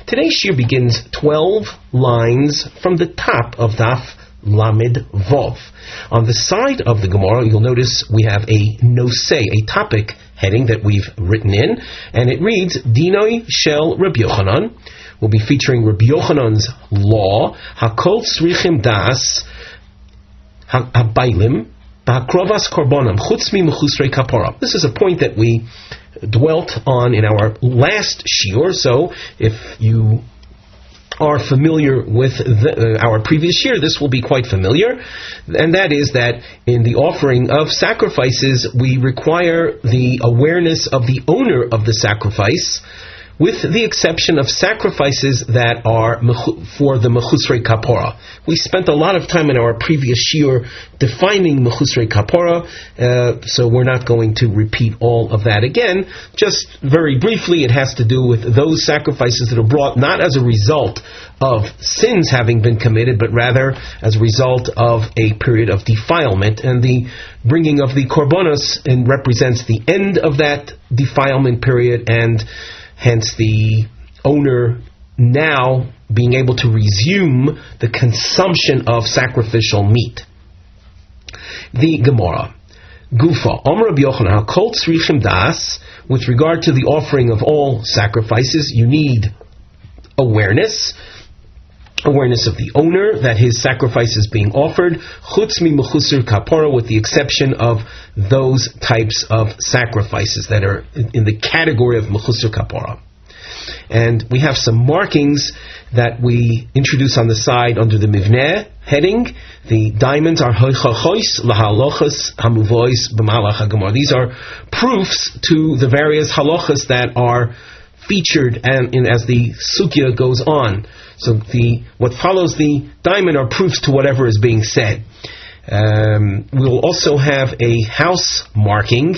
Today's shiur begins 12 lines from the top of Daf Lamed Vov. On the side of the Gemara, you'll notice we have a nosei, a topic heading that we've written in, and it reads, Dinoi Shel Rabbi Yochanan. We'll be featuring Rabbi Yochanan's law, Hakol Tzrichim Das Habaylim Ba'akrovas Korbanam Chutz Mi Mechusrei Kapara. This is a point that we dwelt on in our last shiur, so if you are familiar with our previous shiur, this will be quite familiar, and that is that in the offering of sacrifices, we require the awareness of the owner of the sacrifice, with the exception of sacrifices that are for the Mechusrei Kapora. We spent a lot of time in our previous shiur defining Mechusrei Kapora, so we're not going to repeat all of that again. Just very briefly, it has to do with those sacrifices that are brought not as a result of sins having been committed, but rather as a result of a period of defilement. And the bringing of the korbanos represents the end of that defilement period, and hence the owner now being able to resume the consumption of sacrificial meat. The Gemara. Gufa. Omer Rabbi Yochanan, Kol Tzrichim Das. With regard to the offering of all sacrifices, you need awareness of the owner, that his sacrifice is being offered, chutz mi mechusar kapara, with the exception of those types of sacrifices that are in the category of mechusar kapara. And we have some markings that we introduce on the side under the mivneh heading. The diamonds are hoichachois lahalochas hamuvois b'malach hagemar. These are proofs to the various halachas that are featured and as the sugya goes on. So what follows the diamond are proofs to whatever is being said. We'll also have a house marking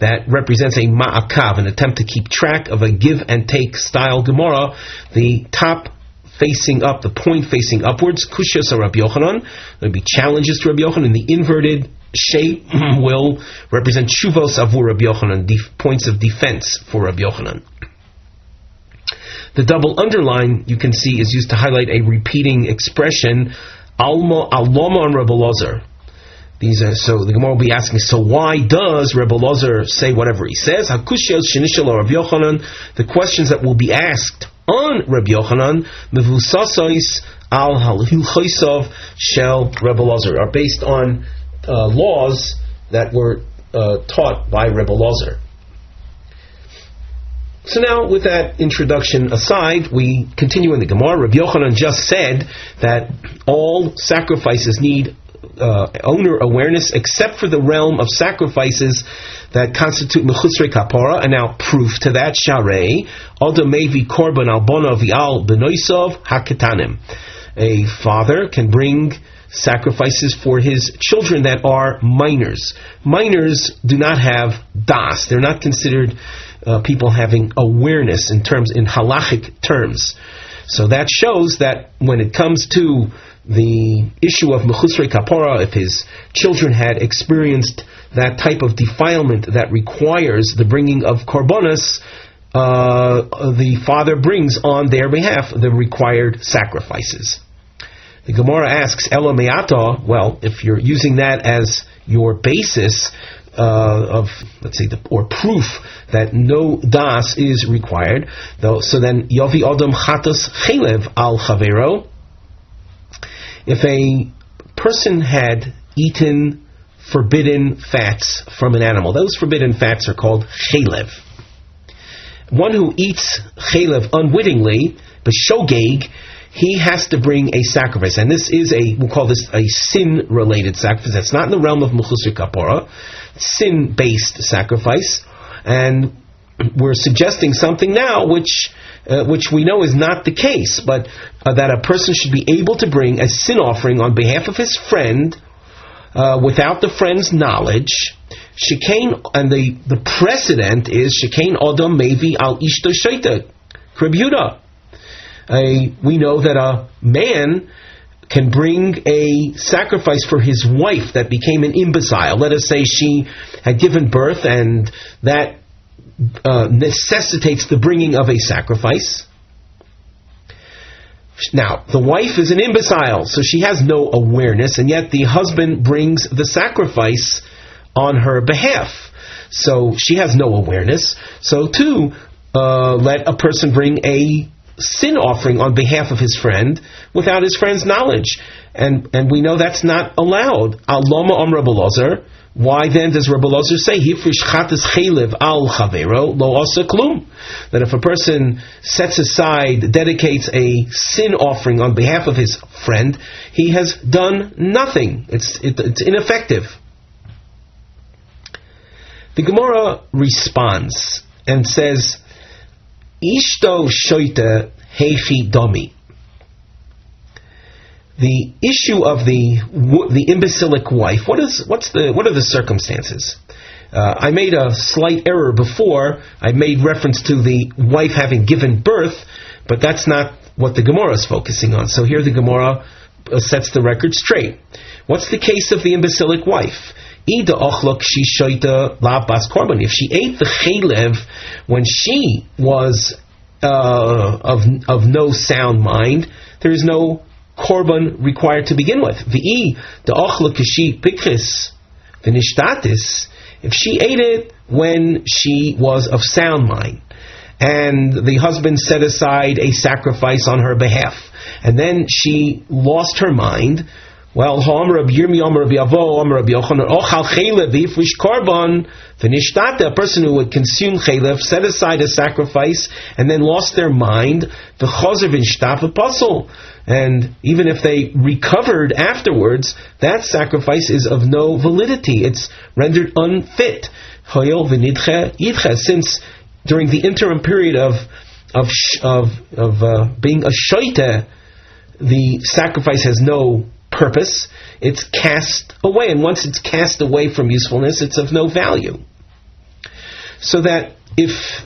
that represents a ma'akav, an attempt to keep track of a give and take style Gemara. The top facing up, the point facing upwards, kushas or Rabbi Yochanan. There'll be challenges to Rabbi Yochanan. The inverted shape will represent shuvos avur Rabbi Yochanan, points of defense for Rabbi Yochanan. The double underline, you can see, is used to highlight a repeating expression, Alma on Rebbe Ozer. So the Gemara will be asking, so why does Rebbe Ozer say whatever he says? The questions that will be asked on Rebbe Yochanan, Mevusasois al Hilchoisov Shel Rebbe Ozer, are based on laws that were taught by Rebbe Ozer. So now, with that introduction aside, we continue in the Gemara. Rabbi Yochanan just said that all sacrifices need owner awareness, except for the realm of sacrifices that constitute mechusrei kapara. And now, proof to that, sharei adam mevi korban al bona v'al benoisov haketanim. A father can bring sacrifices for his children that are minors. Minors do not have das; they're not considered people having awareness in halachic terms. So that shows that when it comes to the issue of mechusrei kapara, if his children had experienced that type of defilement that requires the bringing of korbanos, the father brings on their behalf the required sacrifices. The Gemara asks, Ela me'ata, well, if you're using that as your basis of, let's say, or proof that no das is required, though, so then Yavi Adam Chatas Chelev al Chavero. If a person had eaten forbidden fats from an animal, those forbidden fats are called chelev. One who eats chelev unwittingly, b'shogeg, he has to bring a sacrifice, and this is we'll call this a sin-related sacrifice. That's not in the realm of mechusar kapara, sin-based sacrifice, and we're suggesting something now which we know is not the case, but that a person should be able to bring a sin offering on behalf of his friend without the friend's knowledge. Shekain, and the precedent is Shekain Adam Mevi al Ishto Shaita Krib Yehuda. We know that a man can bring a sacrifice for his wife that became an imbecile. Let us say she had given birth, and that necessitates the bringing of a sacrifice. Now, the wife is an imbecile, so she has no awareness, and yet the husband brings the sacrifice on her behalf. So she has no awareness. So too, let a person bring a sin offering on behalf of his friend without his friend's knowledge. And we know that's not allowed. Aloma Rabbi Ozer. Why then does Rabbi Ozer say Hifrish chatas chaylev al chavero lo asa klum? That if a person sets aside, dedicates a sin offering on behalf of his friend, he has done nothing. It's ineffective. The Gemara responds and says, Ishto shoita heichi domi. The issue of the imbecilic wife. What are the circumstances? I made a slight error before. I made reference to the wife having given birth, but that's not what the Gemara is focusing on. So here the Gemara sets the record straight. What's the case of the imbecilic wife? If she ate the chaylev when she was of no sound mind, there is no korban required to begin with. If she ate it when she was of sound mind, and the husband set aside a sacrifice on her behalf, and then she lost her mind, well, a person who would consume chaylev, set aside a sacrifice, and then lost their mind, and even if they recovered afterwards, that sacrifice is of no validity. It's rendered unfit. Since during the interim period of being a shoita, the sacrifice has no purpose, it's cast away, and once it's cast away from usefulness, it's of no value. So that if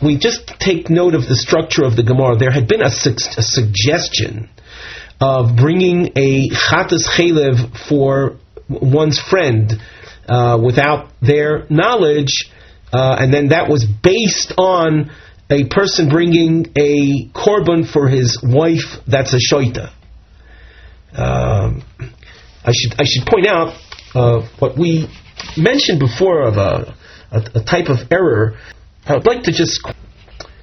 we just take note of the structure of the Gemara, there had been a suggestion of bringing a chatas chaylev for one's friend without their knowledge, and then that was based on a person bringing a korban for his wife that's a shoita. I should point out what we mentioned before of a type of error. I would like to just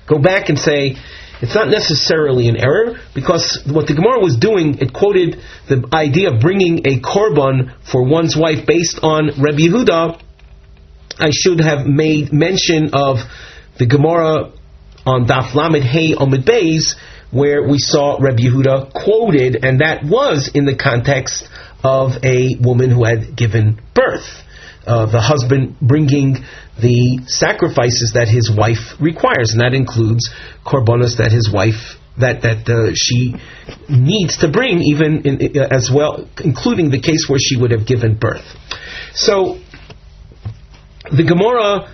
go back and say it's not necessarily an error, because what the Gemara was doing, it quoted the idea of bringing a korban for one's wife based on Rabbi Yehuda. I should have made mention of the Gemara on Daf Lamed Hey Omid Beis, where we saw Rabbi Yehuda quoted, and that was in the context of a woman who had given birth. The husband bringing the sacrifices that his wife requires, and that includes korbanos that his wife she needs to bring, even as well, including the case where she would have given birth. So the Gemara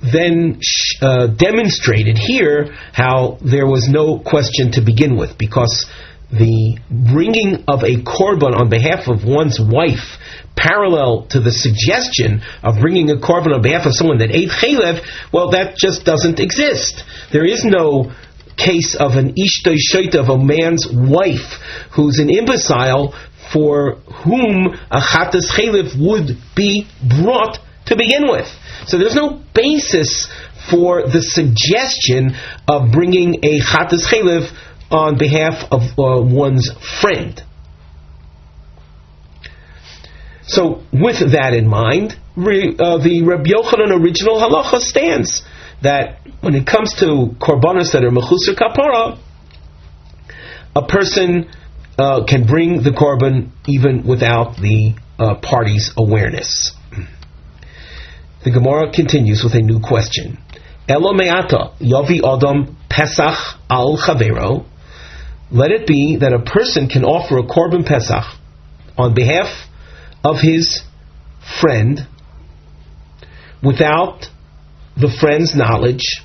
then demonstrated here how there was no question to begin with, because the bringing of a korban on behalf of one's wife, parallel to the suggestion of bringing a korban on behalf of someone that ate chaylev, well, that just doesn't exist. There is no case of an ishtoi shoita, of a man's wife who's an imbecile, for whom a chatas chaylev would be brought to begin with. So there's no basis for the suggestion of bringing a chatas chaylev on behalf of one's friend. So with that in mind, the Rabbi Yochanan original halacha stands that when it comes to korbanos that are mechusar kapara, a person can bring the korban even without the party's awareness. The Gemara continues with a new question. Elo me'ata yavi adam pesach al chavero. Let it be that a person can offer a korban pesach on behalf of his friend without the friend's knowledge,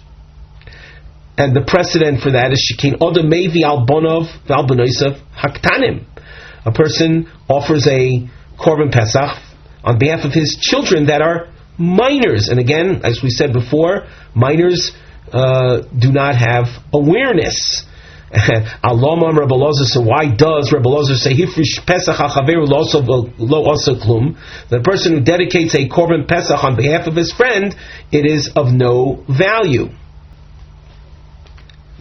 and the precedent for that is shekin adam mevi al bonov val benoisav haktanim. A person offers a korban pesach on behalf of his children that are minors, and again, as we said before, minors do not have awareness. Alomam Rebbe Ozer. So why does Rebbe Ozer say Hifrish Pesach HaChaveru lo asa klum? The person who dedicates a korban Pesach on behalf of his friend, it is of no value.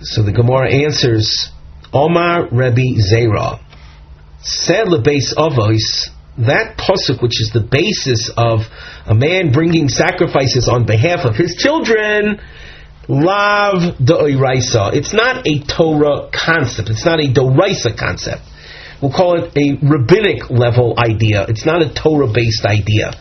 So the Gemara answers, Omar Rebbe Zera said lebeis avos. That pasuk, which is the basis of a man bringing sacrifices on behalf of his children, lav d'oraisa. It's not a Torah concept. It's not a doraisa concept. We'll call it a rabbinic level idea. It's not a Torah-based idea.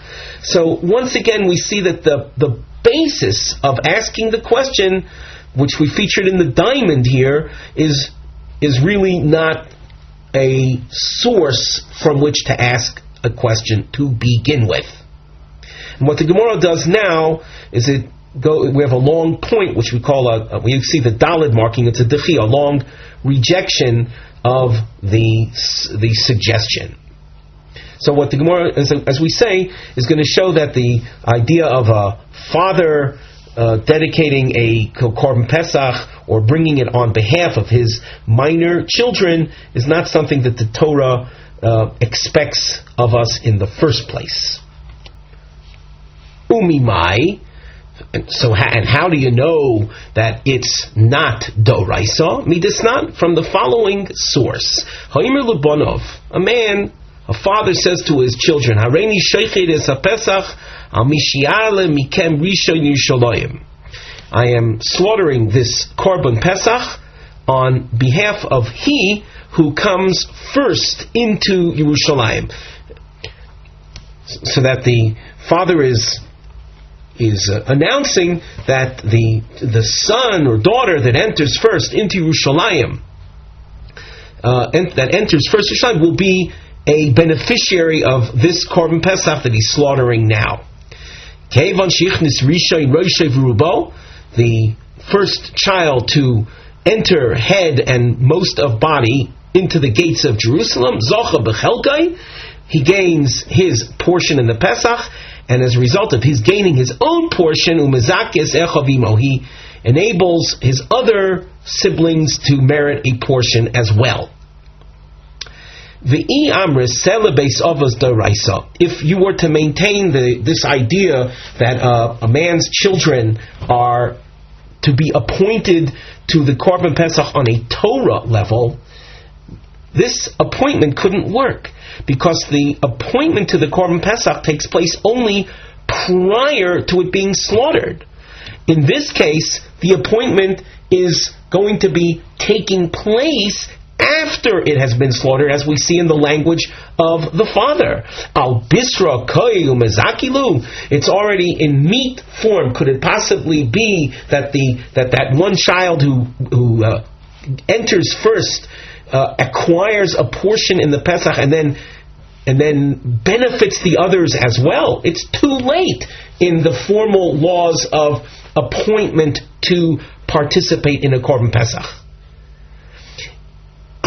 So once again, we see that the basis of asking the question, which we featured in the diamond here, is really not a source from which to ask a question to begin with. And what the Gemara does now is we have a long point, which we call we see the dalid marking, it's a dechi, a long rejection of the suggestion. So what the Gemara, as we say, is going to show that the idea of a father dedicating a korban pesach or bringing it on behalf of his minor children is not something that the Torah expects of us in the first place. Umimai. So, and how do you know that it's not doraisa? Midisnan, from the following source. Haimer Lubonov, a father says to his children, Hareini sheichet es ha-pesach al mishiale mikem rishon Yerushalayim. I am slaughtering this korban pesach on behalf of he who comes first into Yerushalayim. So that the father is announcing that the son or daughter that enters first into Yerushalayim, that enters first Yerushalayim, will be a beneficiary of this korban pesach that he's slaughtering now. The first child to enter head and most of body into the gates of Jerusalem, Zocha b'chelkai, he gains his portion in the Pesach, and as a result of his gaining his own portion, umezakis echavimo, he enables his other siblings to merit a portion as well. V'i amris celebeis avos doraisa. If you were to maintain this idea that a man's children are to be appointed to the korban pesach on a Torah level, this appointment couldn't work, because the appointment to the korban pesach takes place only prior to it being slaughtered. In this case, the appointment is going to be taking place after it has been slaughtered, as we see in the language of the father. Al bisra koyu mezakilu. It's already in meat form. Could it possibly be that that one child who enters first acquires a portion in the Pesach and then benefits the others as well? It's too late in the formal laws of appointment to participate in a korban Pesach.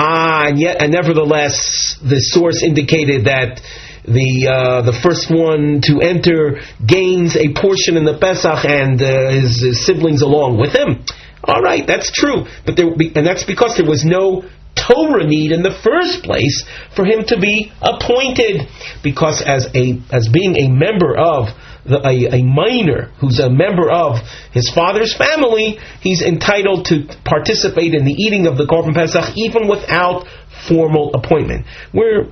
And nevertheless, the source indicated that the first one to enter gains a portion in the Pesach and his siblings along with him. All right, that's true, and that's because there was no Torah need in the first place for him to be appointed, because as being a member of a minor who's a member of his father's family, he's entitled to participate in the eating of the korban pesach even without formal appointment. We're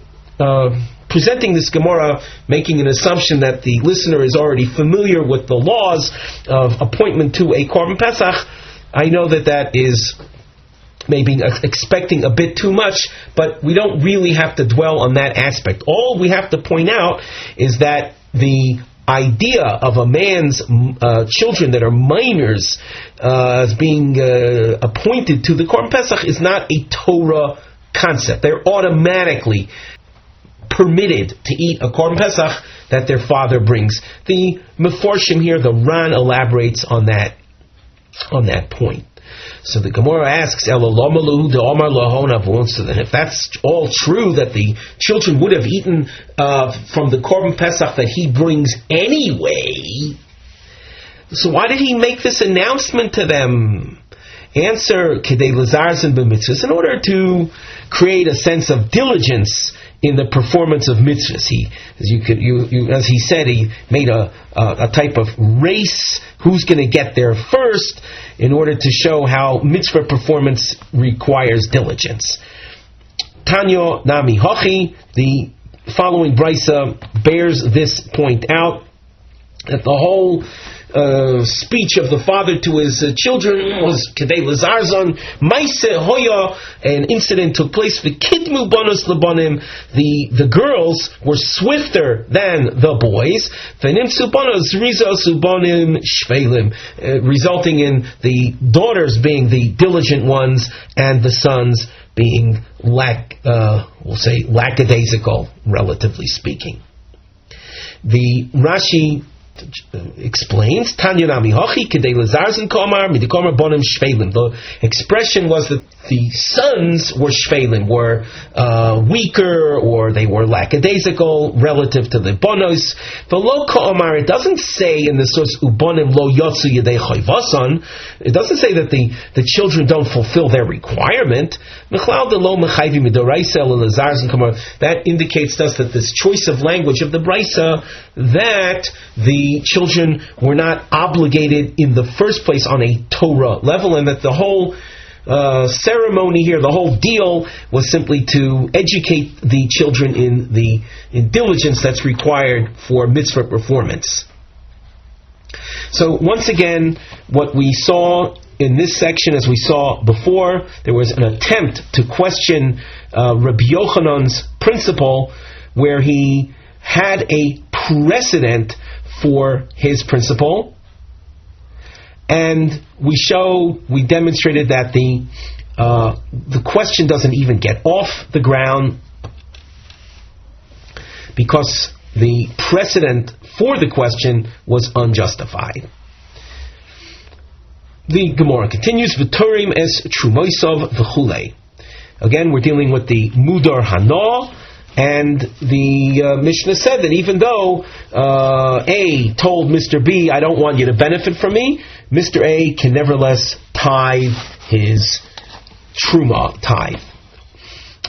presenting this Gemara making an assumption that the listener is already familiar with the laws of appointment to a korban pesach. I know that is maybe expecting a bit too much, but we don't really have to dwell on that aspect. All we have to point out is that the idea of a man's children that are minors as being appointed to the Korban Pesach is not a Torah concept. They're automatically permitted to eat a Korban Pesach that their father brings. The Meforshim here, the Ran elaborates on that point. So the Gemara asks, if that's all true, that the children would have eaten from the Korban Pesach that he brings anyway, so why did he make this announcement to them? Answer, Kedei Lazarzen b'mitzvahs, in order to create a sense of diligence in the performance of mitzvahs. As he said, he made a type of race, who's going to get there first, in order to show how mitzvah performance requires diligence. Tanya Nami Hachi, the following brisa bears this point out, that the whole speech of the father to his children was Kedei Lazarzon Maise Hoya. An incident took place. V'kidmu bonos lebanim. The girls were swifter than the boys. V'nimtzu bonos rizos ubonim shvelim, resulting in the daughters being the diligent ones and the sons being lackadaisical, relatively speaking. The Rashi explains, Tanya Nami Hachi Kedei Lazarzin Komar Midikomar Bonim Shvelim. The expression was that the sons were Shvelim, were weaker, or they were lackadaisical relative to the Bonos. V'lo Komar, it doesn't say in the source Ubonim Lo Yotzu Yedei Chayvasan. It doesn't say that the children don't fulfill their requirement. That indicates to us that this choice of language of the Brisa, that the children were not obligated in the first place on a Torah level, and that the whole ceremony here, the whole deal, was simply to educate the children in diligence that's required for mitzvah performance. So once again, what we saw in this section, as we saw before, there was an attempt to question Rabbi Yochanan's principle, where he had a precedent for his principle, and we demonstrated that the question doesn't even get off the ground, because the precedent for the question was unjustified. The Gemara continues, V'torim es trumoisov v'chulei. Again, we're dealing with the Mudar Hana, and the Mishnah said that even though A told Mr. B, I don't want you to benefit from me, Mr. A can nevertheless tithe his Truma tithe.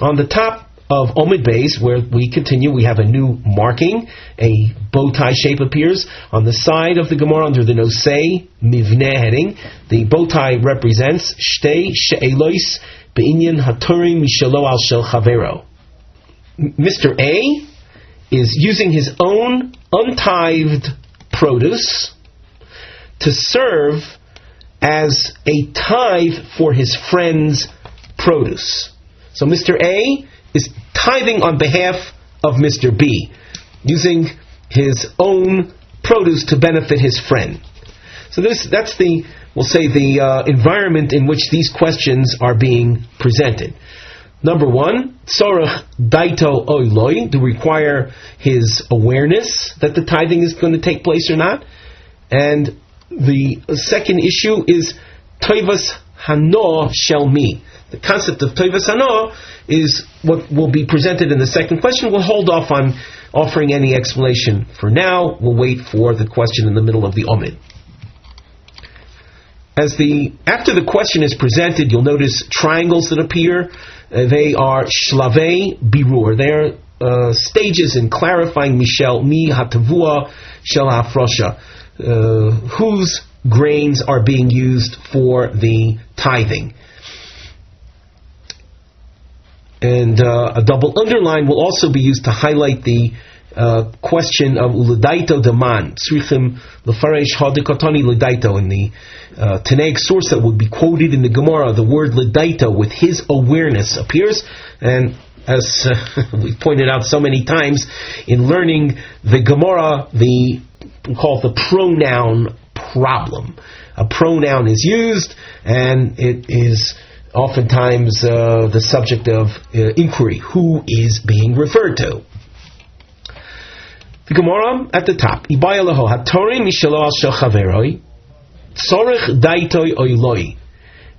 On the top of Omid Beis, where we continue, we have a new marking. A bow tie shape appears on the side of the Gemara under the Nosei Mivneh heading. The bow tie represents Shtei She'elois Be'inyan Haturim Mishalo Al Shel Chavero. Mr. A is using his own untithed produce to serve as a tithe for his friend's produce. So Mr. A is tithing on behalf of Mr. B, using his own produce to benefit his friend. So that's the environment in which these questions are being presented. Number one, Tzorach Daito Oiloi, to require his awareness that the tithing is going to take place or not. And the second issue is Toivas Hano Shel Mi. The concept of Toivas Hano is what will be presented in the second question. We'll hold off on offering any explanation for now. We'll wait for the question in the middle of the Omid. After the question is presented, you'll notice triangles that appear. They are shlavei birur. They're stages in clarifying Mishel mi hatavua shel hafrosha, whose grains are being used for the tithing. And a double underline will also be used to highlight the question of uledaito deman tzrichim lefaresh hadikotani ledaito. In the Tanaic source that would be quoted in the Gemara, the word ledaito with his awareness appears, and as we've pointed out so many times in learning the Gemara, we call it the pronoun problem. A pronoun is used, and it is oftentimes the subject of inquiry. Who is being referred to? The Gemara at the top.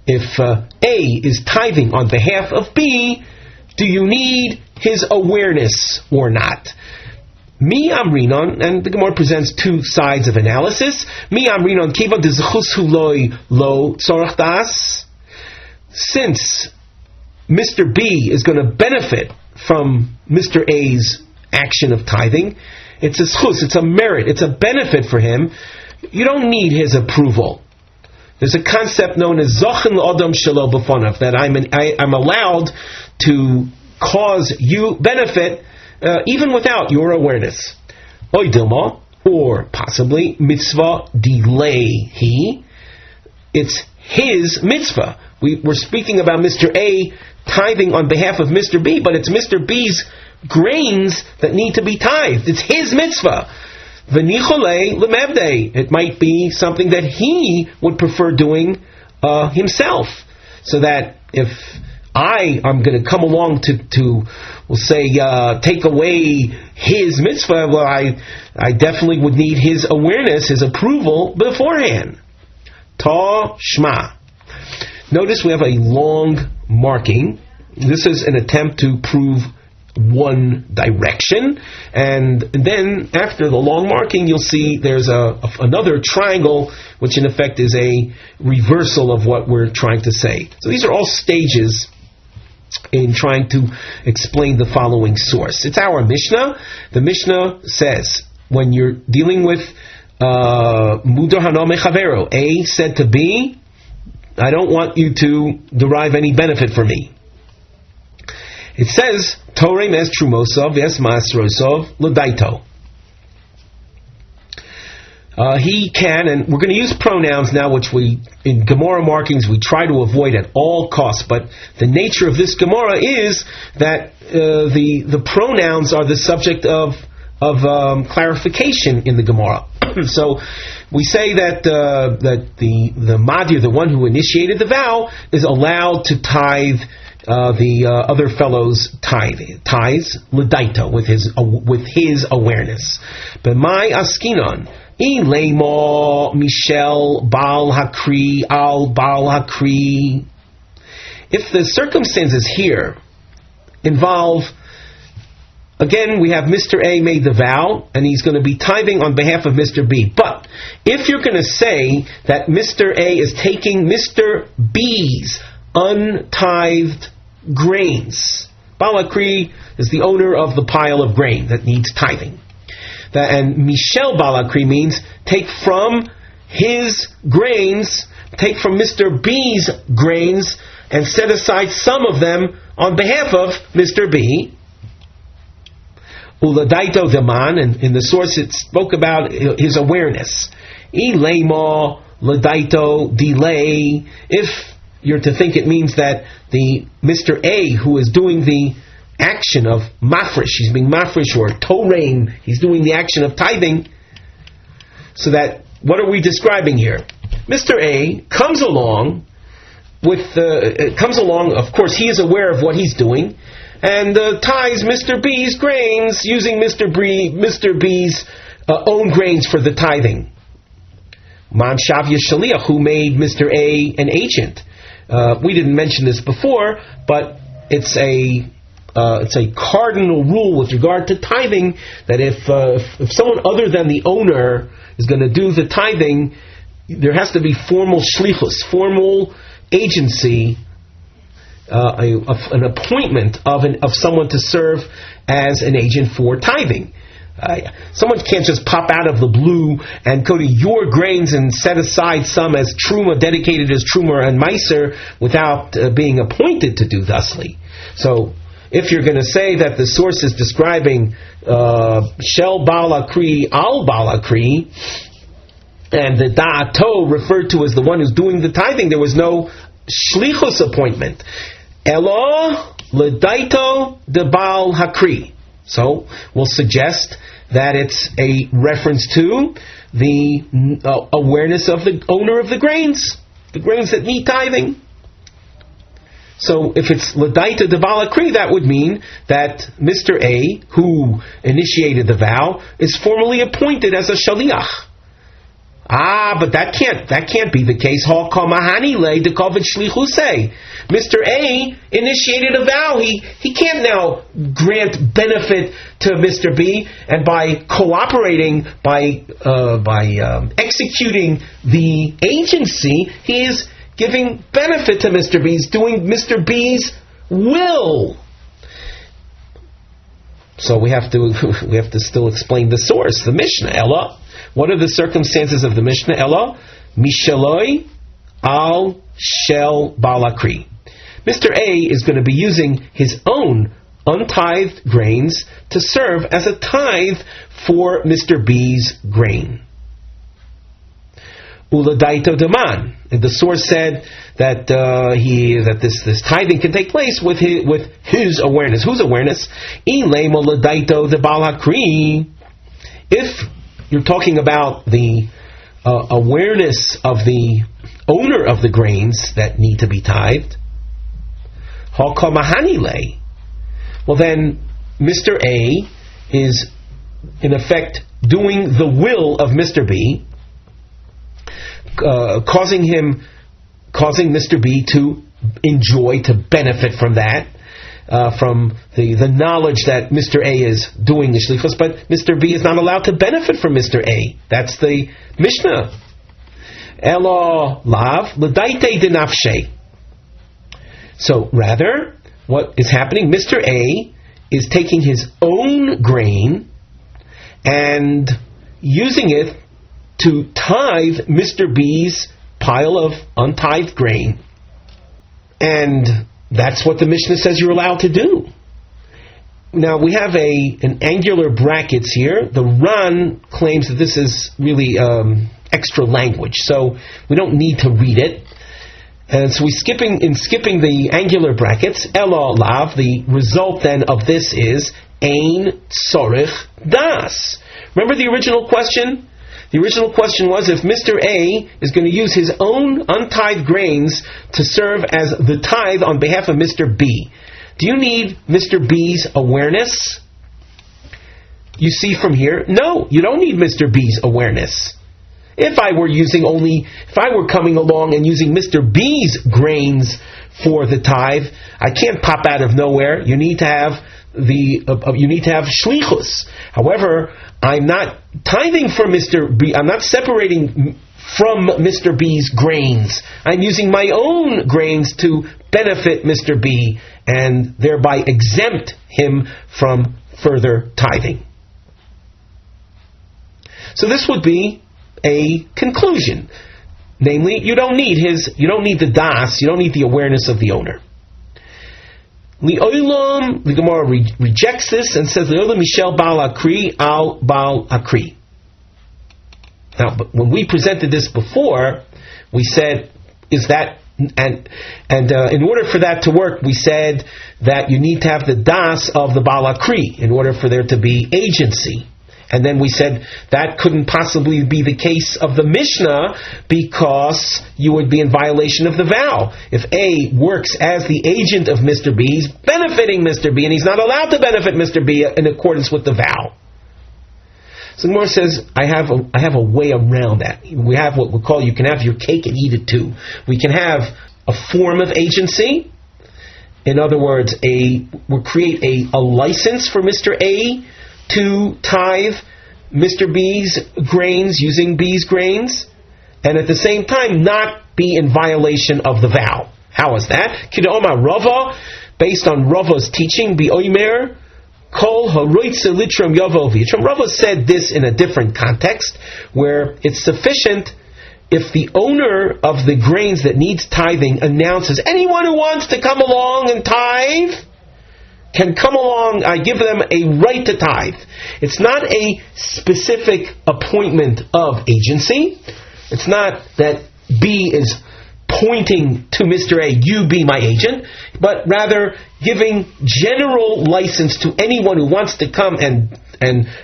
If A is tithing on behalf of B, do you need his awareness or not? Mi amrinon, and the Gemara presents two sides of analysis. Mi amrinon kiva dezchus huloi lo tzorach das. since Mr. B is going to benefit from Mr. A's action of tithing, it's a schus, it's a merit, it's a benefit for him, you don't need his approval. There's a concept known as Zochen L'Adam Shelo B'Fanav, that I'm allowed to cause you benefit even without your awareness. Oidilma, or possibly mitzvah delayhi, it's his mitzvah. We're speaking about Mr. A tithing on behalf of Mr. B, but it's Mr. B's grains that need to be tithed. It's his mitzvah. V'nichole lemevde. It might be something that he would prefer doing himself. So that if I am going to come along to we'll say, take away his mitzvah, well, I definitely would need his awareness, his approval beforehand. Ta shma. Notice we have a long marking. This is an attempt to prove one direction, and then after the long marking you'll see there's another triangle, which in effect is a reversal of what we're trying to say. So these are all stages in trying to explain the following source. It's our Mishnah. The Mishnah says, when you're dealing with Mudar Hano Mechavero, A said to B, I don't want you to derive any benefit from me. It says, Torem es trumosov, es masrosov, l'daito. He can, and we're going to use pronouns now, which in Gemara markings, we try to avoid at all costs, but the nature of this Gemara is that the pronouns are the subject of clarification in the Gemara. So we say that the Madir, the one who initiated the vow, is allowed to tithe the other fellow's tithes l'daito, with his awareness. But my askinon ilemo Michel Baal Hakri al Baal Hakri. If the circumstances here involve, again, we have Mr. A made the vow, and he's going to be tithing on behalf of Mr. B. But if you're going to say that Mr. A is taking Mr. B's untithed grains, Balakri is the owner of the pile of grain that needs tithing. And Michel Balakri means take from his grains, take from Mr. B's grains, and set aside some of them on behalf of Mr. B. Uladaito Daman, and in the source it spoke about his awareness. Ilema Ladaito delay. If you're to think it means that the Mr. A who is doing the action of mafresh, he's being mafresh, or torein, he's doing the action of tithing, so that, what are we describing here? Mr. A comes along, of course he is aware of what he's doing, and tithes Mr. B's grains using Mr. B's own grains for the tithing. Man Shavya Shaliach, who made Mr. A an agent. We didn't mention this before, but it's a cardinal rule with regard to tithing, that if someone other than the owner is going to do the tithing, there has to be formal shlichus, formal agency, an appointment of someone to serve as an agent for tithing. Someone can't just pop out of the blue and go to your grains and set aside some as truma, dedicated as truma and meiser, without being appointed to do thusly. So, if you're going to say that the source is describing shel balakri al balakri, and the da'ato referred to as the one who's doing the tithing, there was no shlichus appointment. Elo ledaito de bal hakri. So we'll suggest that it's a reference to the awareness of the owner of the grains that need tithing. So if it's ledaita de balakri, that would mean that Mr. A, who initiated the vow, is formally appointed as a shaliach. But that can't be the case. Mr. A initiated a vow. He can't now grant benefit to Mr. B, and by cooperating, by executing the agency, he is giving benefit to Mr. B. He's doing Mr. B's will. So we have to still explain the source, the Mishnah. Ella, what are the circumstances of the Mishnah? Ella, Mishaloi al shel balakri. Mr. A is going to be using his own untithed grains to serve as a tithe for Mr. B's grain. Uladaito deman. The source said that this tithing can take place with his awareness. Whose awareness? Ilem uladaito de balakri. If you're talking about the awareness of the owner of the grains that need to be tithed, hakamahani. Well, then Mr. A is in effect doing the will of Mr. B, causing Mr. B to enjoy, to benefit from that, from the knowledge that Mr. A is doing the shlichus, but Mr. B is not allowed to benefit from Mr. A. That's the Mishnah. Elo lav l'daite denafshe. So rather, what is happening? Mr. A is taking his own grain and using it to tithe Mr. B's pile of untithed grain. And that's what the Mishnah says you're allowed to do. Now we have an angular brackets here. The Ran claims that this is really extra language, so we don't need to read it. And so skipping the angular brackets, Elo lav, the result then of this is Ein Sorich Das. Remember the original question? The original question was if Mr. A is going to use his own untithed grains to serve as the tithe on behalf of Mr. B. Do you need Mr. B's awareness? You see from here, no, you don't need Mr. B's awareness. If I were coming along and using Mr. B's grains for the tithe, I can't pop out of nowhere. You need to have shlichus. However, I'm not tithing for Mr. B. I'm not separating from Mr. B's grains. I'm using my own grains to benefit Mr. B and thereby exempt him from further tithing. So this would be a conclusion. Namely, you don't need the das, you don't need the awareness of the owner. Li'olam, the Gemara rejects this and says Li'olam mishel bal akri al bal akri. Now, but when we presented this before, we said, is that and in order for that to work, we said that you need to have the das of the bal akri in order for there to be agency. And then we said that couldn't possibly be the case of the Mishnah because you would be in violation of the vow. If A works as the agent of Mr. B, he's benefiting Mr. B, and he's not allowed to benefit Mr. B in accordance with the vow. So the Gemara says, I have a way around that. We have what we call, you can have your cake and eat it too. We can have a form of agency. In other words, we'll create a license for Mr. A to tithe Mr. B's grains using B's grains, and at the same time not be in violation of the vow. How is that? Kid'oma Rava, based on Rava's teaching, B'oimer Kol Haroitze Litram Yavo V'Yitram. Rava said this in a different context, where it's sufficient if the owner of the grains that needs tithing announces, anyone who wants to come along and tithe can come along, I give them a right to tithe. It's not a specific appointment of agency. It's not that B is pointing to Mr. A, you be my agent, but rather giving general license to anyone who wants to come and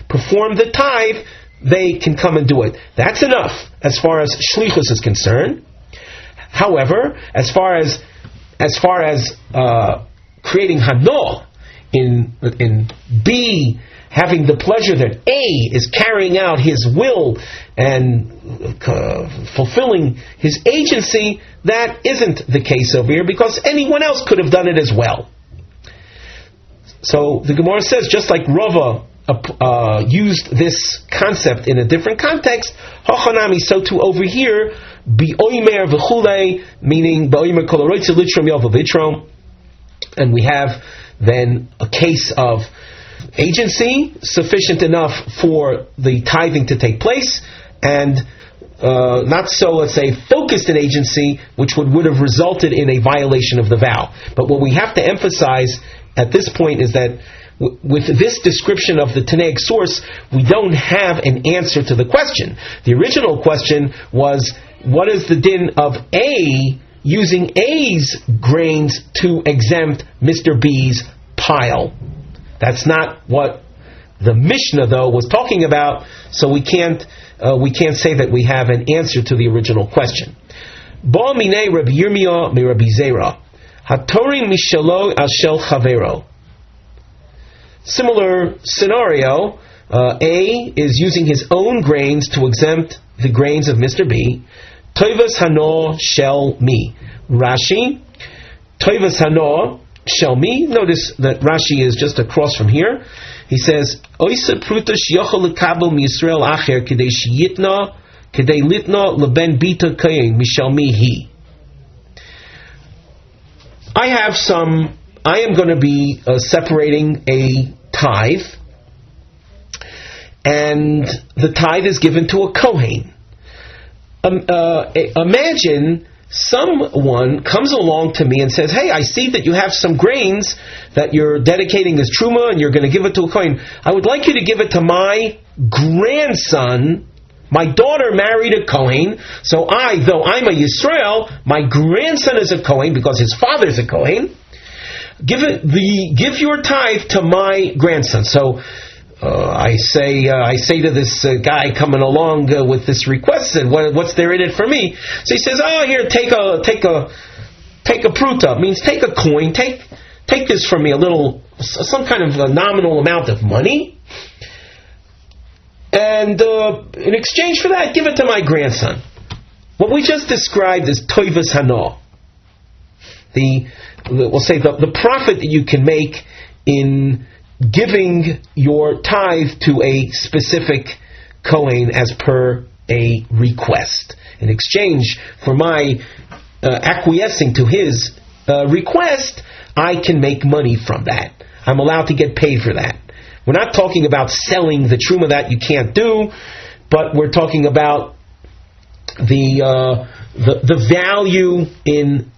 perform the tithe, they can come and do it. That's enough as far as shlichus is concerned. However, as far as creating hanol, in B having the pleasure that A is carrying out his will and fulfilling his agency, that isn't the case over here because anyone else could have done it as well. So the Gemara says, just like Rava used this concept in a different context, Hachanami, so too over here, B'oimer v'chulei, meaning b'oimer kol haroitze litrom yov v'litrom. And we have then a case of agency sufficient enough for the tithing to take place, and not so, let's say, focused in agency, which would have resulted in a violation of the vow. But what we have to emphasize at this point is that with this description of the Tanaic source, we don't have an answer to the question. The original question was, what is the din of A using A's grains to exempt Mr. B's pile? That's not what the Mishnah, though, was talking about, so we can't say that we have an answer to the original question. Ba minei Rabbi Yirmiyah mi Rabbi Zera, hatorim mishalo al shel chavero. Similar scenario, A is using his own grains to exempt the grains of Mr. B. Toivas hano shel mi. Rashi, Toivas hano shel mi. Notice that Rashi is just across from here. He says, Oisa prutash yochel lekabel mi-Yisrael acher kedei sheyitna kedei litna leben bita kayin mishel mi hi. I am going to be separating a tithe, and the tithe is given to a Kohen. Imagine someone comes along to me and says, hey, I see that you have some grains that you're dedicating as truma and you're going to give it to a Kohen. I would like you to give it to my grandson. My daughter married a Kohen, so though I'm a Yisrael, my grandson is a Kohen because his father's a Kohen. Give your tithe to my grandson. So I say to this guy coming along with this request, and what's there in it for me? So he says, here, take a pruta. It means take a coin. Take this from me, some kind of a nominal amount of money, and in exchange for that, give it to my grandson. What we just described is toivas hana. We'll say the profit that you can make in giving your tithe to a specific Kohen as per a request. In exchange for my acquiescing to his request, I can make money from that. I'm allowed to get paid for that. We're not talking about selling the truma, that you can't do, but we're talking about the value in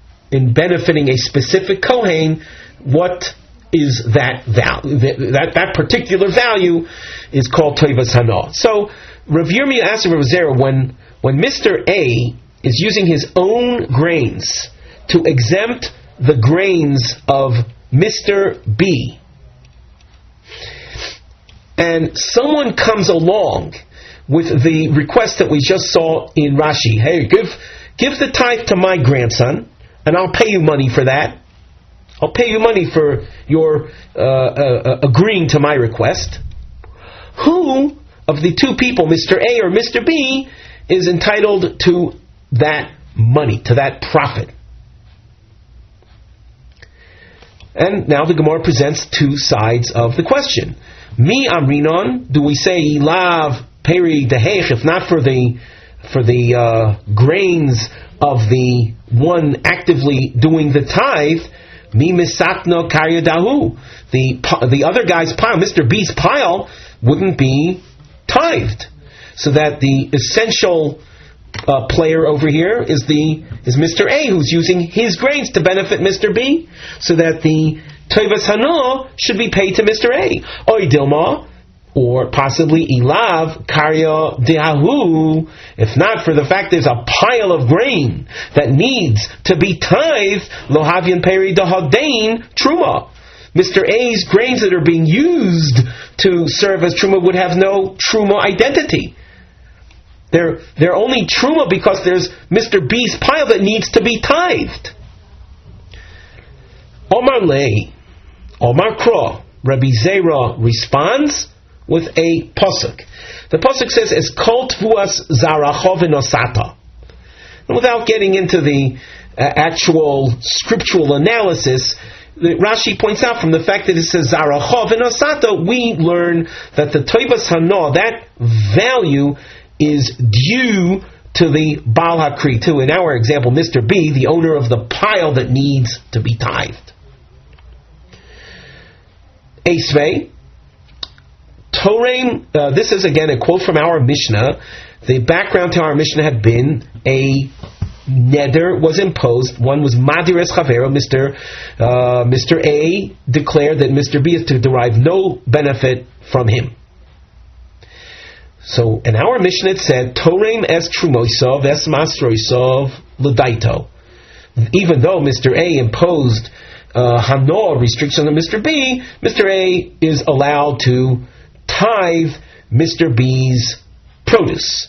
benefiting a specific Kohen. What is that value? That particular value is called toivas hana. So Rav Yirmiyah asked Rav Zera, when Mr. A is using his own grains to exempt the grains of Mr. B, and someone comes along with the request that we just saw in Rashi, hey, give the tithe to my grandson, and I'll pay you money for that. I'll pay you money for your agreeing to my request. Who of the two people, Mr. A or Mr. B, is entitled to that money, to that profit? And now the Gemara presents two sides of the question. Mi amrinon, do we say ilav peri dehech, if not for the grains of the one actively doing the tithe? Mi misakno karyadahu, the other guy's pile, Mr. B's pile, wouldn't be tithed, so that the essential player over here is Mr. A, who's using his grains to benefit Mr. B, so that the toivas hana should be paid to Mr. A. Oy dilma, or possibly ilav karya dehahu, if not for the fact there's a pile of grain that needs to be tithed, lo havyan peri dahadain truma. Mr. A's grains that are being used to serve as truma would have no truma identity. They're only truma because there's Mr. B's pile that needs to be tithed. Omar lei, Omar kro, Rabbi Zera responds with a pasuk. The pasuk says, "Es kol tvuas zarachov v'nosata." Without getting into the actual scriptural analysis, Rashi points out from the fact that it says zarachov v'nosata, we learn that the toivas hana, that value, is due to the Baal HaKri, to, in our example, Mr. B, the owner of the pile that needs to be tithed. Esvei, Torem, this is again a quote from our Mishnah. The background to our Mishnah had been a neder was imposed. One was Madir es Chavero. Mr. A declared that Mr. B is to derive no benefit from him. So in our Mishnah it said, Torem es Trumoisov es Masroisov L'daito. Even though Mr. A imposed Hano restriction on Mr. B, Mr. A is allowed to tithe Mr. B's produce.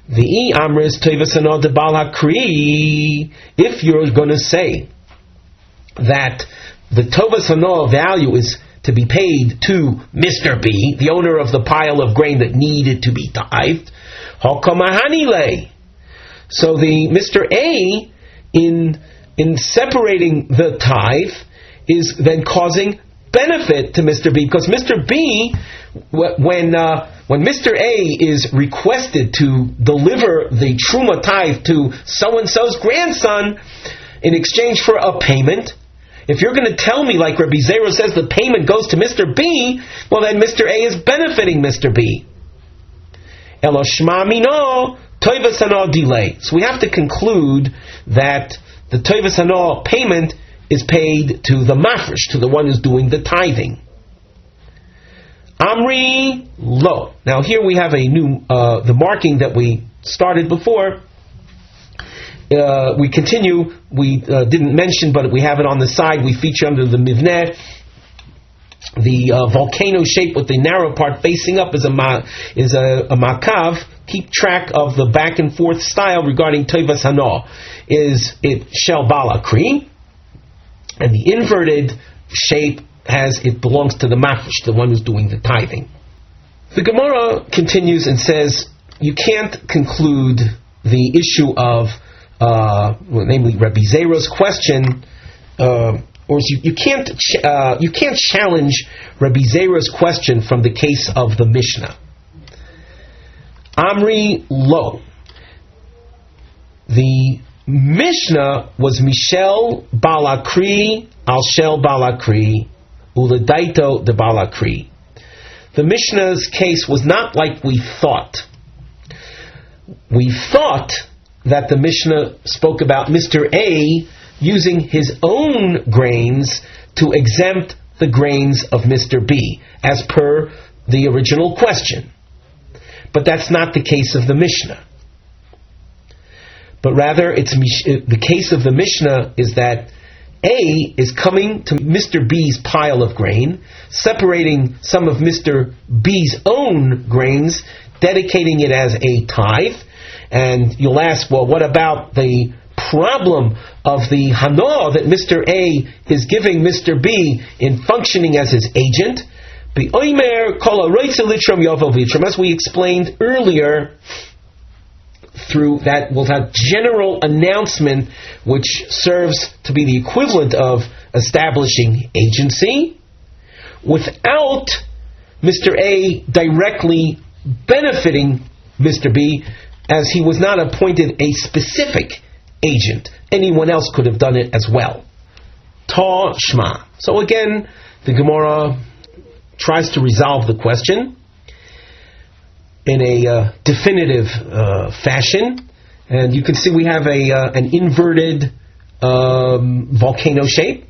The Amris Tevasano de Baal HaKri, if you're going to say that the Tovasano value is to be paid to Mr. B, the owner of the pile of grain that needed to be tithed, Hokomahanile. So the Mr. A, in separating the tithe, is then causing benefit to Mr. B, because Mr. B, when Mr. A is requested to deliver the Truma tithe to so-and-so's grandson in exchange for a payment, if you're going to tell me, like Rabbi Zera says, the payment goes to Mr. B, well then Mr. A is benefiting Mr. B. Elo shma mino toivas hano delay. So we have to conclude that the toivas hano payment is paid to the mafresh, to the one who's doing the tithing. Amri lo. Now here we have a new, the marking that we started before. We continue. We didn't mention, but we have it on the side. We feature under the mivneh, the volcano shape with the narrow part facing up is a makav. Keep track of the back and forth style regarding toivas hano. Is it shel Baal HaKri? And the inverted shape it belongs to the mafresh, the one who's doing the tithing. The Gemara continues and says you can't conclude the issue of, namely Rabbi Zera's question, or you can't challenge Rabbi Zera's question from the case of the Mishnah. Amri lo. The Mishnah was Mishel Baal HaKri al Shel Baal HaKri Uledaito de Baal HaKri. The Mishnah's case was not like we thought. We thought that the Mishnah spoke about Mr. A using his own grains to exempt the grains of Mr. B, as per the original question. But that's not the case of the Mishnah. But rather, the case of the Mishnah is that A is coming to Mr. B's pile of grain, separating some of Mr. B's own grains, dedicating it as a tithe. And you'll ask, well, what about the problem of the hana that Mr. A is giving Mr. B in functioning as his agent? As we explained earlier, through that general announcement which serves to be the equivalent of establishing agency, without Mr. A directly benefiting Mr. B, as he was not appointed a specific agent. Anyone else could have done it as well. Ta shma. So again, the Gemara tries to resolve the question in a definitive fashion, and you can see we have an inverted volcano shape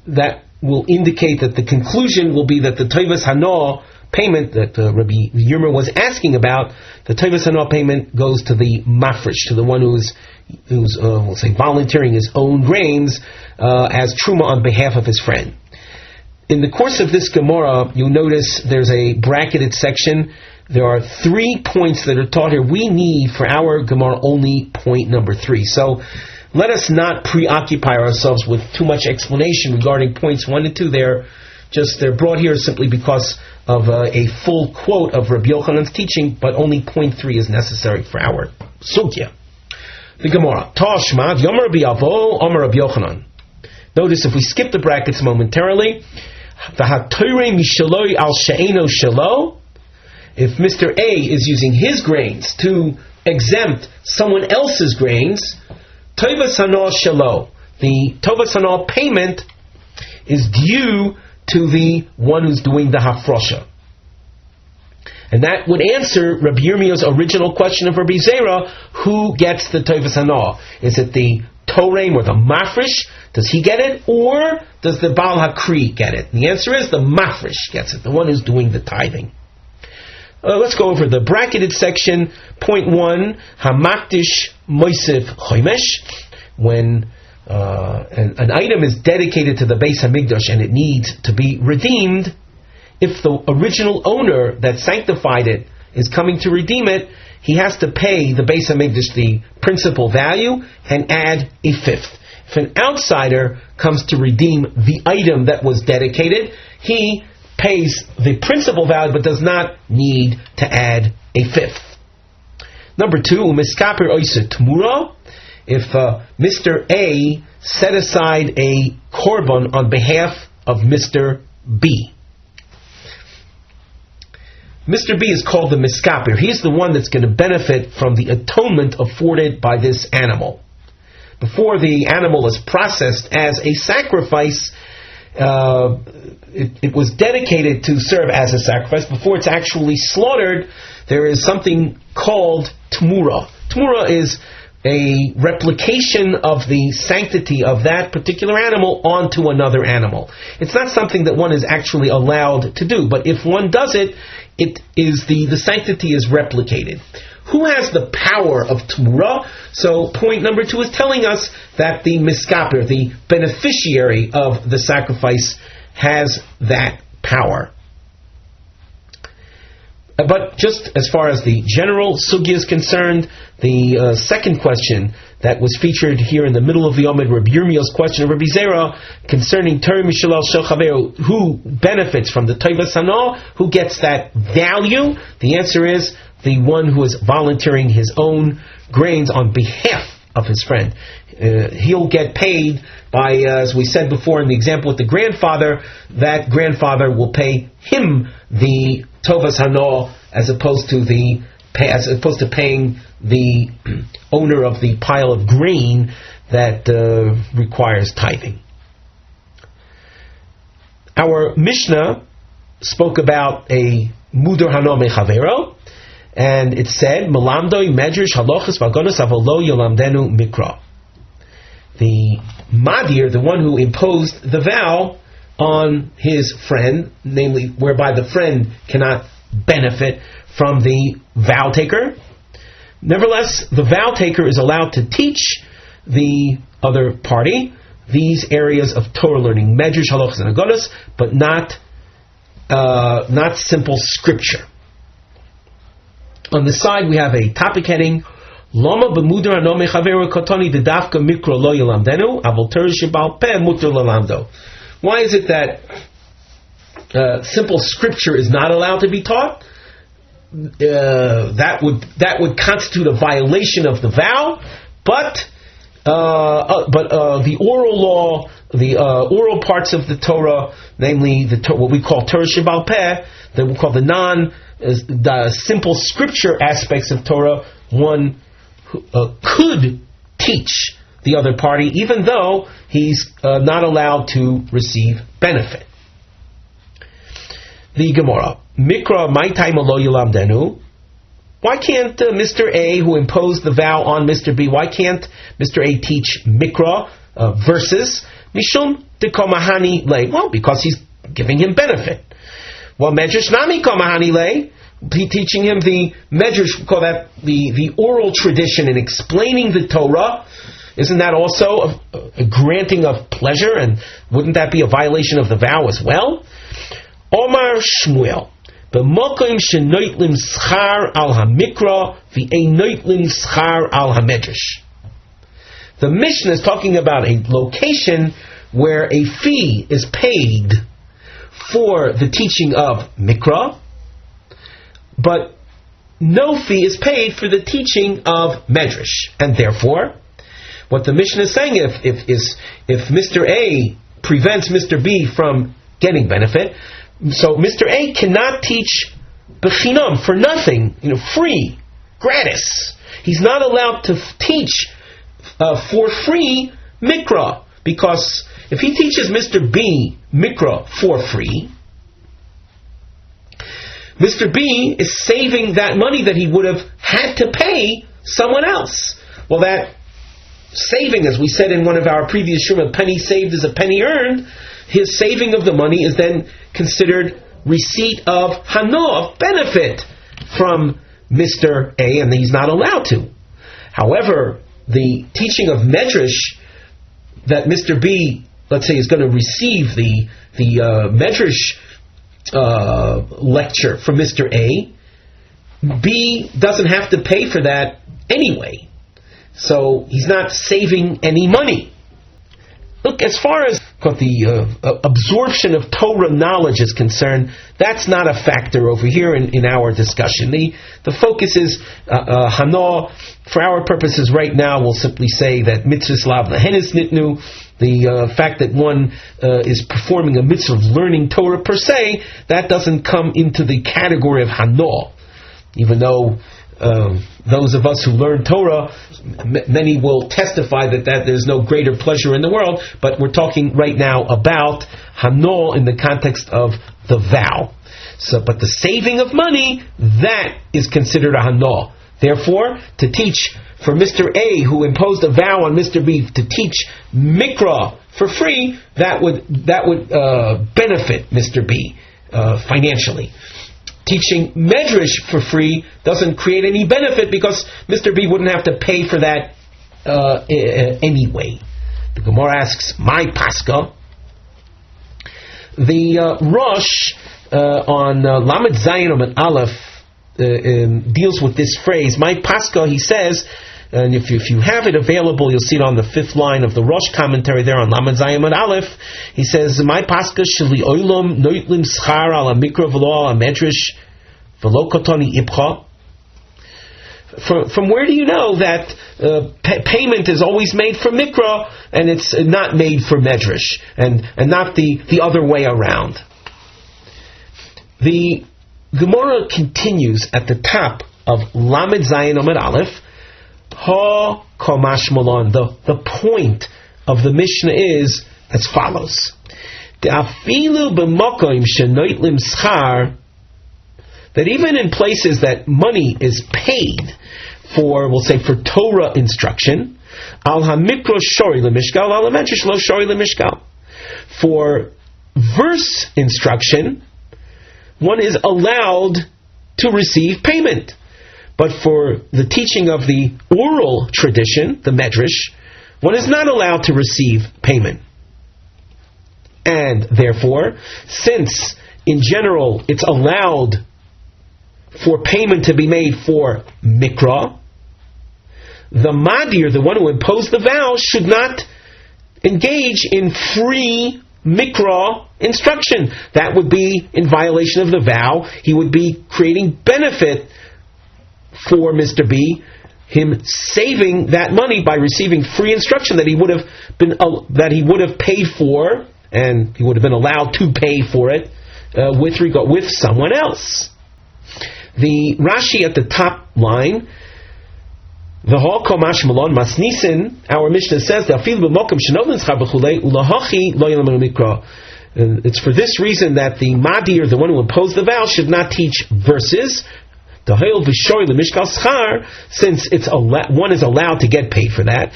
that will indicate that the conclusion will be that the Toivas Hano payment that Rabbi Yirmer was asking about, the Toivas Hano payment goes to the mafresh, to the one who's we'll say volunteering his own grains as truma on behalf of his friend. In the course of this Gemara, you'll notice there's a bracketed section. There are 3 points that are taught here. We need for our Gemara only point number 3. So let us not preoccupy ourselves with too much explanation regarding points 1 and 2. They're brought here simply because of a full quote of Rabbi Yochanan's teaching, but only point 3 is necessary for our sugya. The Gemara. Tashma, Yomer Rabbi Avo, Omer Rabbi Yochanan. Notice if we skip the brackets momentarily, V'hatorei mishaloi al she'eno shelo. If Mr. A is using his grains to exempt someone else's grains, tovas hanah shelo, the tovas hanah payment is due to the one who's doing the hafrosha. And that would answer Rabbi Yirmiyah's original question of Rabbi Zera, who gets the tovas hanah? Is it the Torem or the Mafresh? Does he get it? Or does the Baal Hakri get it? And the answer is the Mafresh gets it, the one who's doing the tithing. Let's go over the bracketed section. Point 1, Hamakdish Moisef Chomesh. When an item is dedicated to the Beis Hamikdash and it needs to be redeemed, if the original owner that sanctified it is coming to redeem it, he has to pay the Beis Hamikdash the principal value and add a fifth. If an outsider comes to redeem the item that was dedicated, he pays the principal value but does not need to add a fifth. Number 2, Umiskaper Oiser Tmura. If Mr. A set aside a korban on behalf of Mr. B, Mr. B is called the miskaper. He's the one that's going to benefit from the atonement afforded by this animal. Before the animal is processed as a sacrifice, it was dedicated to serve as a sacrifice. Before it's actually slaughtered, there is something called tmura. Tmura is a replication of the sanctity of that particular animal onto another animal. It's not something that one is actually allowed to do, but if one does it, it is the sanctity is replicated. Who has the power of Tmura? So point number 2 is telling us that the miskaper, the beneficiary of the sacrifice, has that power. But just as far as the general sugya is concerned, the second question that was featured here in the middle of the Omid, Rabbi Yirmiyah's question of Rabbi Zera concerning Torah Mishalal Shel Chaver, who benefits from the tovas hanah, who gets that value? The answer is the one who is volunteering his own grains on behalf of his friend. He'll get paid by, as we said before in the example with the grandfather, that grandfather will pay him the tovas hanah as opposed to paying the owner of the pile of grain that requires tithing. Our Mishnah spoke about a muder hanah mechavero, and it said, Melamdoi medrash halachas vagonos avolo yolamdenu mikra. The madir, the one who imposed the vow on his friend, namely whereby the friend cannot benefit from the vow taker. Nevertheless, the vow taker is allowed to teach the other party these areas of Torah learning, medrash, halachas, and agonos, but not simple scripture. On the side, we have a topic heading, Lama b'mudar hanah mechavero katani dedafka mikra lo yalamdenu avol Torah shebal peh mutar lalamdo. Why is it that simple scripture is not allowed to be taught? That would constitute a violation of the vow, but the oral law, the oral parts of the Torah, namely what we call Torah shebal peh, that we call the simple scripture aspects of Torah, one could teach the other party, even though he's not allowed to receive benefit. The Gemara, Mikra Maitai Malo Yulamdenu. Why can't Mr. A, who imposed the vow on Mr. B, why can't Mr. A teach Mikra verses? Mishum Dekomahani Le. Well, because he's giving him benefit. Well, Medrash Nami Komahani Le, teaching him the Medrash, we call that the oral tradition in explaining the Torah. Isn't that also a granting of pleasure, and wouldn't that be a violation of the vow as well? Omar Shmuel, b'mokim shenoitlim schar al hamikra v'einoitlim schar al hamedrash. The Mishnah is talking about a location where a fee is paid for the teaching of mikra, but no fee is paid for the teaching of medrash, and therefore, what the Mishnah is saying, if Mr. A prevents Mr. B from getting benefit, so Mr. A cannot teach b'chinam, for nothing, free, gratis. he's not allowed to teach for free mikra, because if he teaches Mr. B mikra for free, Mr. B is saving that money that he would have had to pay someone else. Well, that saving, as we said in one of our previous shiur, a penny saved is a penny earned. His saving of the money is then considered receipt of hana, of benefit from Mr. A, and he's not allowed to. However, the teaching of medrash that Mr. B, let's say, is going to receive the medrash lecture from Mr. A, B doesn't have to pay for that anyway. So he's not saving any money. Look, as far as the absorption of Torah knowledge is concerned, that's not a factor over here in our discussion. The focus is hana. For our purposes right now, we'll simply say that mitzvahs lav lahenis nitnu, the fact that one is performing a mitzvah of learning Torah per se, that doesn't come into the category of hana. Even though those of us who learn Torah, many will testify that there's no greater pleasure in the world, but we're talking right now about hana in the context of the vow. So, but the saving of money, that is considered a hana. Therefore, to teach for Mr. A, who imposed a vow on Mr. B, to teach mikra for free, that would benefit Mr. B financially. Teaching medrash for free doesn't create any benefit, because Mr. B wouldn't have to pay for that anyway. The Gemara asks, "My paska." The Rosh on Lamed Zayin Amud Aleph deals with this phrase. My paska, he says, and if you have it available, you'll see it on the 5th line of the Rosh commentary there on Lamed Zayin Amud Aleph. He says, "My paska sheli olam noitlim schar ala mikra v'lo ala medrash v'lo kotoni ibcha." From where do you know that payment is always made for mikra and it's not made for medrash, and not the other way around? The Gemara continues at the top of Lamed Zayin Amud Aleph. Ha komash malon. The point of the Mishnah is as follows: Afilu b'makom shenoitlim schar, that even in places that money is paid for, we'll say for Torah instruction, al hamikra shori lemishkal, al hamedrash lo shori lemishkal. For verse instruction, one is allowed to receive payment. But for the teaching of the oral tradition, the medrash, one is not allowed to receive payment. And therefore, since in general it's allowed for payment to be made for mikra, the madir, the one who imposed the vow, should not engage in free mikra instruction. That would be in violation of the vow. He would be creating benefit for Mr. B, him saving that money by receiving free instruction that he would have paid for, and he would have been allowed to pay for it with someone else. The Rashi at the top line, the Hal Komash Malon Masnisin, our Mishnah says that it's for this reason that the Madir, the one who imposed the vow, should not teach verses. Since one is allowed to get paid for that,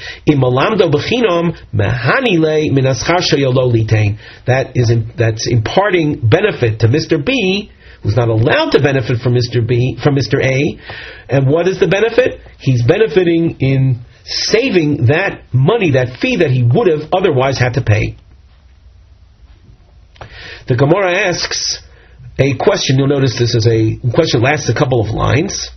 that's imparting benefit to Mr. B, who's not allowed to benefit from Mr. A. And what is the benefit? He's benefiting in saving that money, that fee that he would have otherwise had to pay. The Gemara asks a question. You'll notice this is a question that lasts a couple of lines,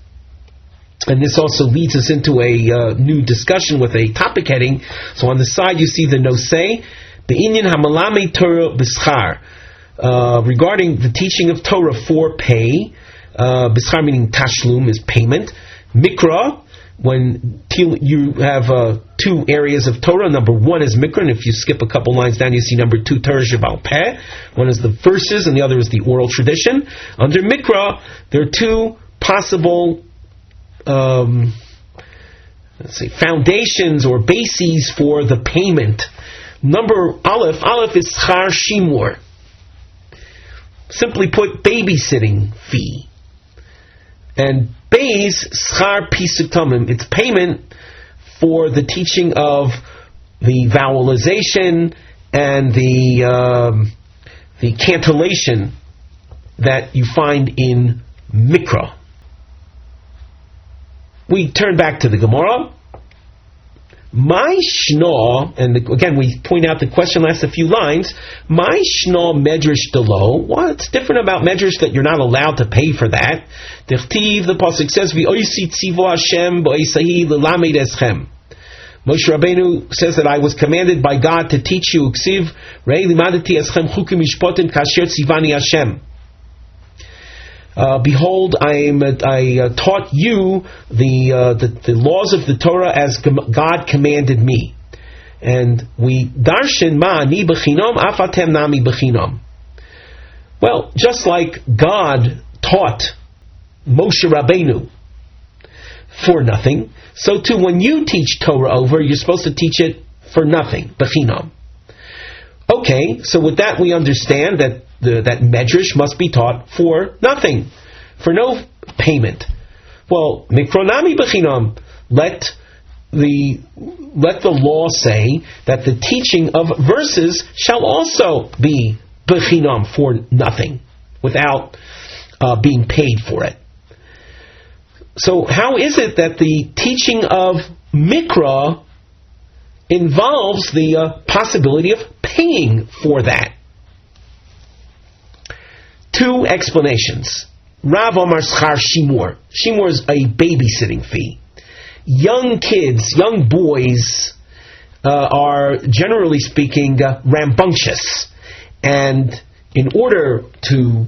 and this also leads us into a new discussion with a topic heading. So on the side you see the nosei, be'inyan hamalame Torah b'schar, regarding the teaching of Torah for pay. B'schar meaning tashlum is payment. Mikra, when you have two areas of Torah. Number one is Mikra, and if you skip a couple lines down, you see number two, Torah Shabal Peh. One is the verses, and the other is the oral tradition. Under Mikra, there are two possible foundations or bases for the payment. Number Aleph is schar shimur. Simply put, babysitting fee. And Beis, schar pisuk tamim. It's payment for the teaching of the vowelization and the cantillation that you find in Mikra. We turn back to the Gemara. My shno, and again we point out the question last a few lines. My shno medrash delo. What's different about medrash that you're not allowed to pay for that? The pasuk says, "V'oisi tzivo Hashem b'oisahi l'lamed eschem." Moshe Rabbeinu says that I was commanded by God to teach you. Ksiv rei limadati eschem chukim mishpotim kasher tzivani Hashem. Behold, I taught you the laws of the Torah as God commanded me. And we darshan ma'ani b'chinom afatem nami b'chinom. Well, just like God taught Moshe Rabbeinu for nothing, so too when you teach Torah over, you're supposed to teach it for nothing, b'chinom. Okay, so with that we understand that that medrash must be taught for nothing, for no payment. Well, mikronami b'chinam. Let the law say that the teaching of verses shall also be b'chinam, for nothing, without being paid for it. So how is it that the teaching of Mikra involves the possibility of paying for that? Two explanations. Rav Omar schar shimur. Shimur is a babysitting fee. Young kids, young boys, are generally speaking rambunctious, and in order to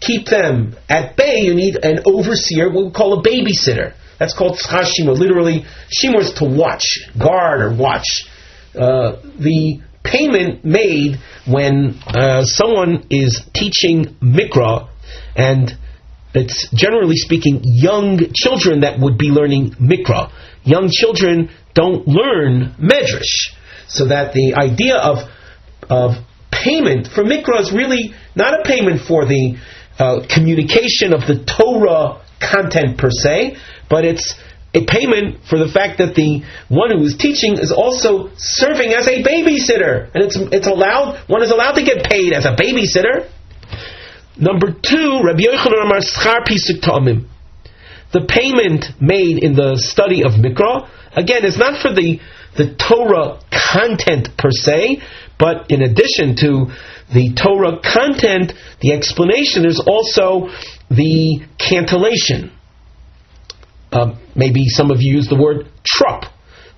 keep them at bay, you need an overseer, what we call a babysitter. That's called schar shimur. Literally, shimur is to watch, guard, or watch. The payment made when someone is teaching Mikra, and it's generally speaking young children that would be learning Mikra. Young children don't learn Medrash, so that the idea of payment for Mikra is really not a payment for the communication of the Torah content per se, but it's a payment for the fact that the one who is teaching is also serving as a babysitter, and it's allowed. One is allowed to get paid as a babysitter. Number two, Rabbi Yochanan Amar schar pisuk ta'amim. The payment made in the study of Mikra, again, is not for the Torah content per se, but in addition to the Torah content, the explanation is also the cantillation. Maybe some of you use the word trup,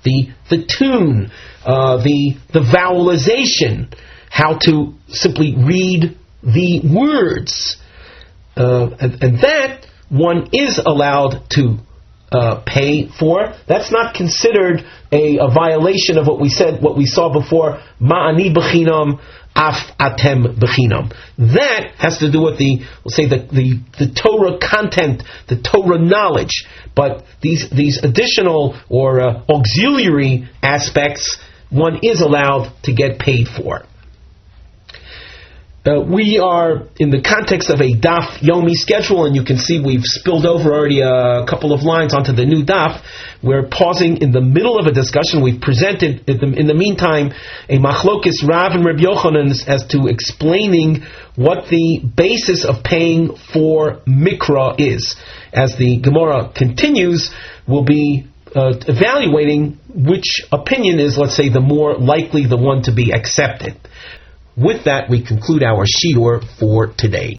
the tune, the vowelization, how to simply read the words, and that one is allowed to pay for. That's not considered a violation of what we saw before. Ma'ani b'chinam, af atem b'chinam. That has to do with the Torah content, the Torah knowledge. But these additional or auxiliary aspects, one is allowed to get paid for. We are in the context of a Daf Yomi schedule, and you can see we've spilled over already a couple of lines onto the new Daf. We're pausing in the middle of a discussion. We've presented, in the meantime, a machlokis Rav and Rabbi Yochanan as to explaining what the basis of paying for Mikra is. As the Gemara continues, we'll be evaluating which opinion is, let's say, the more likely, the one to be accepted. With that, we conclude our shiur for today.